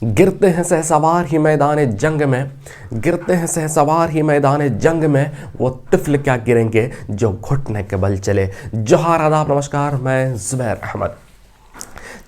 गिरते हैं सहसवार ही मैदान जंग में, गिरते हैं सहसवार ही मैदान जंग में, वो तिफल क्या गिरेंगे जो घुटने के बल चले। जोहार, आदाब, नमस्कार, मैं ज़ुबैर अहमद।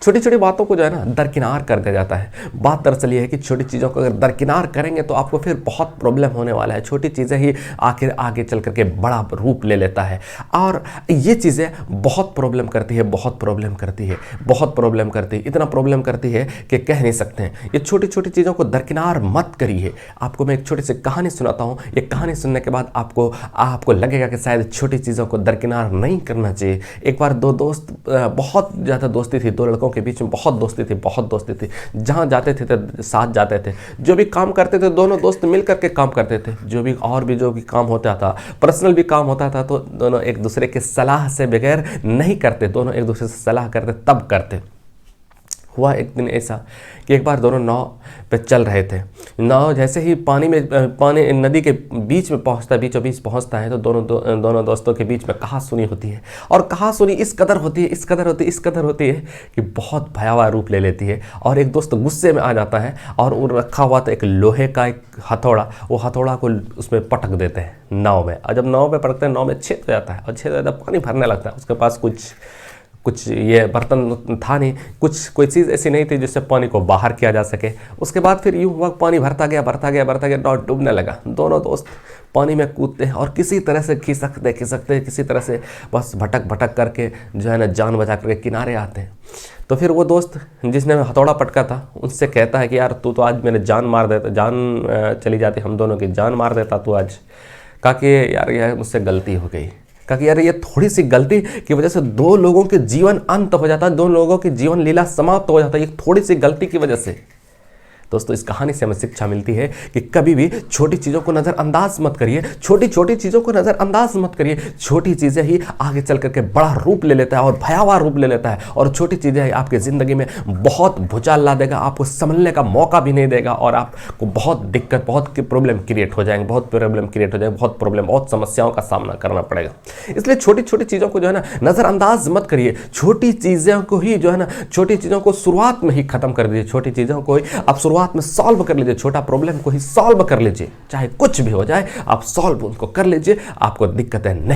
छोटी छोटी बातों को जो है ना दरकिनार कर दिया जाता है। बात दरअसल ये है कि छोटी चीज़ों को अगर दरकिनार करेंगे तो आपको फिर बहुत प्रॉब्लम होने वाला है। छोटी चीज़ें ही आखिर आगे चल करके बड़ा रूप ले लेता है और ये चीज़ें बहुत प्रॉब्लम करती है, बहुत प्रॉब्लम करती है, बहुत प्रॉब्लम करती है, इतना प्रॉब्लम करती है कि कह नहीं सकते हैं। ये छोटी छोटी चीज़ों को दरकिनार मत करिए। आपको मैं एक छोटी सी कहानी सुनाता हूँ। ये कहानी सुनने के बाद आपको लगेगा कि शायद छोटी चीज़ों को दरकिनार नहीं करना चाहिए। एक बार दो दोस्त, बहुत ज़्यादा दोस्ती थी, दो लड़कों के बीच में बहुत दोस्ती थी, बहुत दोस्ती थी। जहाँ जाते थे तो साथ जाते थे, जो भी काम करते थे दोनों दोस्त मिल करके काम करते थे। जो भी काम होता था, पर्सनल भी काम होता था, तो दोनों एक दूसरे के सलाह से बगैर नहीं करते, दोनों एक दूसरे से सलाह करते तब करते। हुआ एक दिन ऐसा कि एक बार दोनों नाव पे चल रहे थे। नाव जैसे ही पानी नदी के बीच में पहुंचता है, बीचों बीच पहुंचता है, तो दोनों दोस्तों के बीच में कहासुनी होती है। और कहासुनी इस कदर होती है कि बहुत भयावह रूप ले लेती है। और एक दोस्त गुस्से में आ जाता है और वो रखा हुआ था एक लोहे का एक हथौड़ा, वो हथौड़ा को उसमें पटक देते हैं नाव में। और जब नाव में पटकते हैं, नाव में छेद हो जाता है और छेद हो जाता है, पानी भरने लगता है। उसके पास कुछ ये बर्तन था नहीं, कोई चीज़ ऐसी नहीं थी जिससे पानी को बाहर किया जा सके। उसके बाद फिर यूँ हुआ, पानी भरता गया, नाव डूबने लगा। दोनों दोस्त पानी में कूदते हैं और किसी तरह से खिसकते किसी तरह से बस भटक करके जो है ना जान बचा करके किनारे आते हैं। तो फिर वो दोस्त जिसने हथौड़ा पटका था उनसे कहता है कि यार तू तो आज मेरे जान मार देता, जान चली जाती, हम दोनों की जान मार देता तू आज। कहा कि यार यह मुझसे गलती हो गई। कहा कि यार ये थोड़ी सी गलती की वजह से दो लोगों के जीवन अंत हो जाता है, दो लोगों की जीवन लीला समाप्त हो जाता है, ये थोड़ी सी गलती की वजह से। दोस्तों, इस कहानी से हमें शिक्षा मिलती है कि कभी भी छोटी चीज़ों को नज़रअंदाज मत करिए, छोटी चीज़ों को नज़रअंदाज मत करिए। छोटी चीज़ें ही आगे चल करके बड़ा रूप ले लेता है और भयावह रूप ले लेता है। और छोटी चीज़ें ही आपकी ज़िंदगी में बहुत भूचाल ला देगा, आपको संभलने का मौका भी नहीं देगा और आपको बहुत दिक्कत, बहुत प्रॉब्लम क्रिएट हो जाएंगे, बहुत समस्याओं का सामना करना पड़ेगा। इसलिए छोटी छोटी चीज़ों को जो है ना नज़रअंदाज मत करिए। छोटी चीज़ों को ही जो है ना, छोटी चीज़ों को शुरुआत में ही ख़त्म कर दीजिए। छोटी चीज़ों को ही आप शुरुआत में सॉल्व कर लीजिए, छोटा प्रॉब्लम को ही सॉल्व कर लीजिए। चाहे कुछ भी हो जाए, आप सॉल्व उनको कर लीजिए, आपको दिक्कतें नहीं